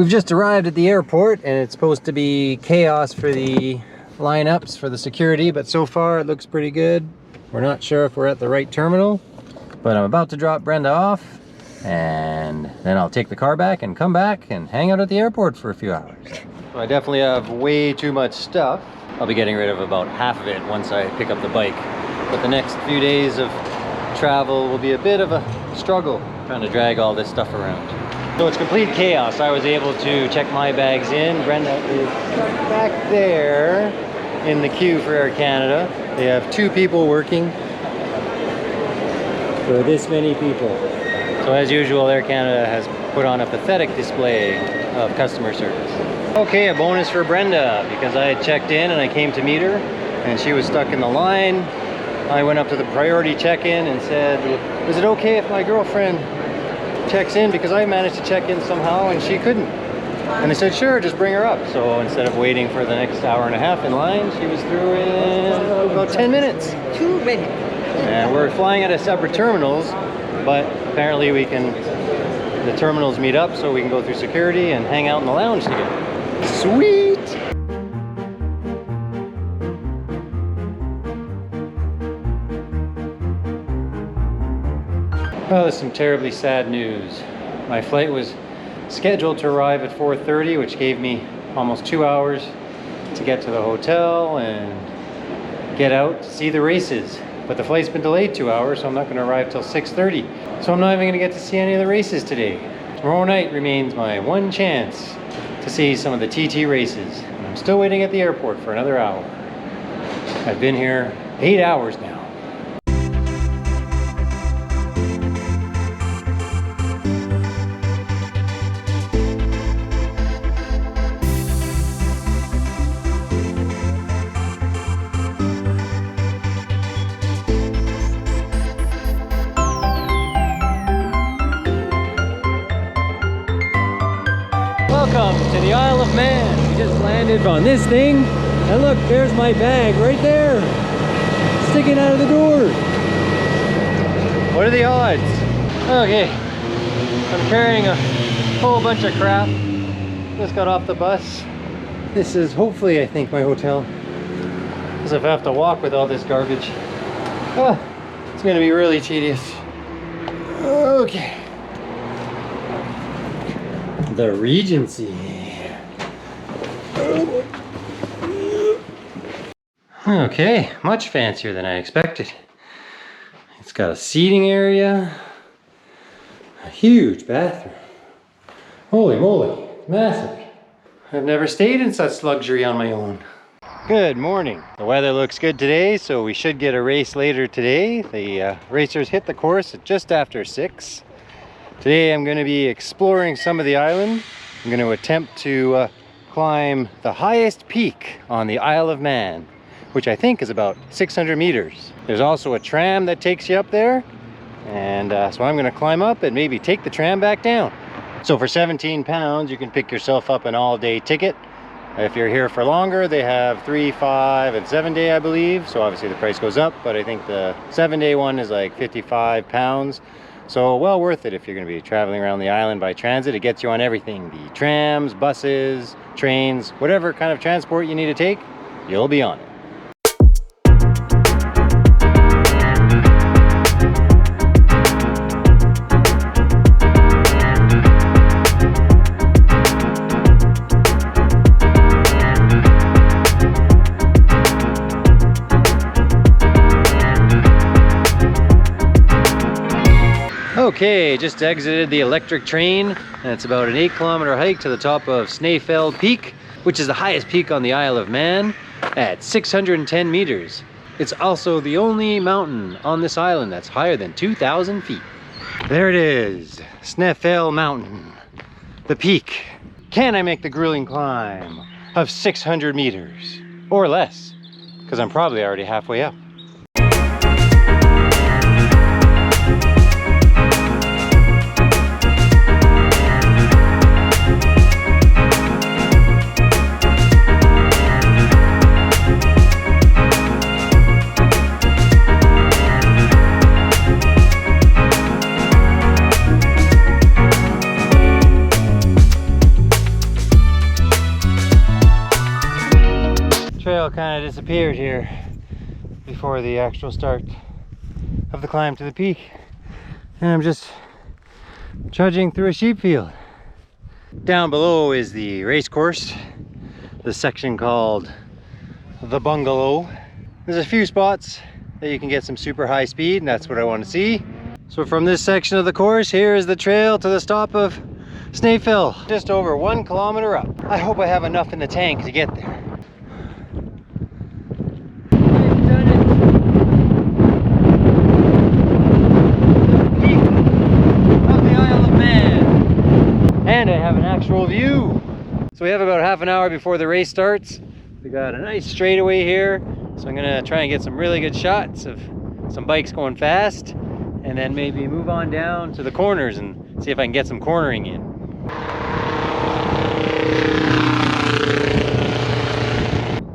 We've just arrived at the airport and it's supposed to be chaos for the lineups for the security, but so far it looks pretty good. We're not sure if we're at the right terminal, but I'm about to drop Brenda off and then I'll take the car back and come back and hang out at the airport for a few hours. So I definitely have way too much stuff. I'll be getting rid of about half of it once I pick up the bike. But the next few days of travel will be a bit of a struggle trying to drag all this stuff around. So it's complete chaos. I was able to check my bags in. Brenda is back there in the queue for Air Canada. They have 2 people working for this many people. So as usual, Air Canada has put on a pathetic display of customer service. Okay, a bonus for Brenda, because I had checked in and I came to meet her and she was stuck in the line. I went up to the priority check-in and said, is it okay if my girlfriend checks in, because I managed to check in somehow and she couldn't? And they said, sure, just bring her up. So instead of waiting for the next hour and a half in line, she was through in about 10 minutes. 2 minutes. And we're flying out of separate terminals, but apparently we can, the terminals meet up so we can go through security and hang out in the lounge together. Sweet! Well, there's some terribly sad news. My flight was scheduled to arrive at 4:30, which gave me almost 2 hours to get to the hotel and get out to see the races. But the flight's been delayed 2 hours, so I'm not going to arrive till 6:30. So I'm not even going to get to see any of the races today. Tomorrow night remains my one chance to see some of the TT races. And I'm still waiting at the airport for another hour. I've been here 8 hours now. Welcome to the Isle of Man. We just landed on this thing, and look, there's my bag right there, sticking out of the door. What are the odds? Okay, I'm carrying a whole bunch of crap. Just got off the bus. This is hopefully, I think, my hotel, because if I have to walk with all this garbage, it's going to be really tedious. Okay. The Regency. Okay, much fancier than I expected. It's got a seating area, a huge bathroom. Holy moly, massive. I've never stayed in such luxury on my own. Good morning. The weather looks good today, so we should get a race later today. The racers hit the course at just after 6. Today I'm going to be exploring some of the island. I'm going to attempt to climb the highest peak on the Isle of Man, which I think is about 600 meters. There's also a tram that takes you up there, and so I'm going to climb up and maybe take the tram back down. So for 17 pounds you can pick yourself up an all-day ticket. If you're here for longer, they have 3, 5, and 7 day, I believe. So obviously the price goes up, but I think the 7-day one is like 55 pounds. So well worth it if you're going to be traveling around the island by transit. It gets you on everything. The trams, buses, trains, whatever kind of transport you need to take, you'll be on it. Okay, just exited the electric train, and it's about an 8-kilometer hike to the top of Snaefell Peak, which is the highest peak on the Isle of Man at 610 meters. It's also the only mountain on this island that's higher than 2,000 feet. There it is, Snaefell Mountain, the peak. Can I make the grueling climb of 600 meters or less? Because I'm probably already halfway up. trail kind of disappeared here before the actual start of the climb to the peak. And I'm just trudging through a sheep field. Down below is the race course, the section called the bungalow. There's a few spots that you can get some super high speed, and that's what I want to see. So from this section of the course, here is the trail to the stop of Snaefell, just over 1 kilometer up. I hope I have enough in the tank to get there. I've done it. Peak of the Isle of Man. And I have an actual view. So we have about half an hour before the race starts. We got a nice straightaway here. So I'm gonna try and get some really good shots of some bikes going fast, and then maybe move on down to the corners and see if I can get some cornering in.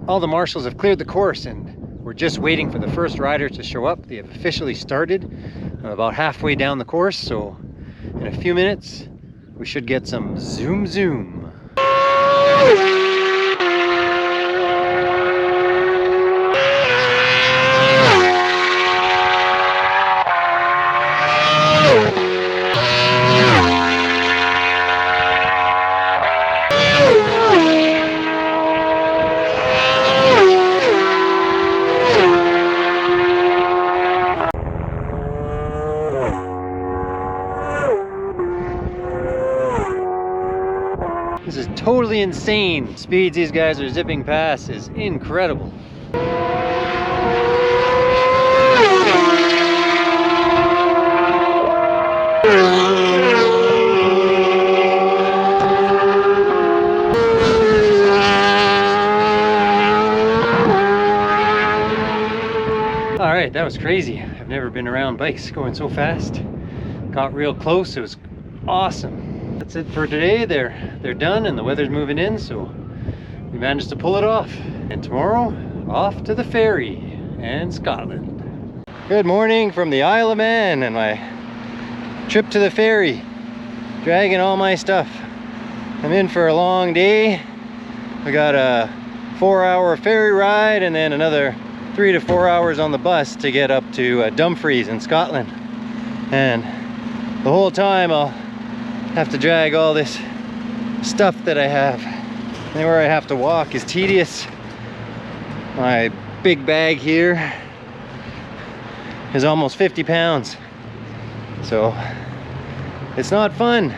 All the marshals have cleared the course and we're just waiting for the first riders to show up. They have officially started. I'm about halfway down the course, so in a few minutes we should get some zoom zoom. This is totally insane. Speeds these guys are zipping past is incredible. All right, that was crazy. I've never been around bikes going so fast. Got real close, it was awesome. That's it for today. They're done and the weather's moving in, so we managed to pull it off. And tomorrow, off to the ferry and Scotland. Good morning from the Isle of Man and my trip to the ferry. Dragging all my stuff. I'm in for a long day. We got a 4-hour ferry ride and then another 3 to 4 hours on the bus to get up to Dumfries in Scotland. And the whole time I'll have to drag all this stuff that I have. Anywhere I have to walk is tedious. My big bag here is almost 50 pounds. So it's not fun.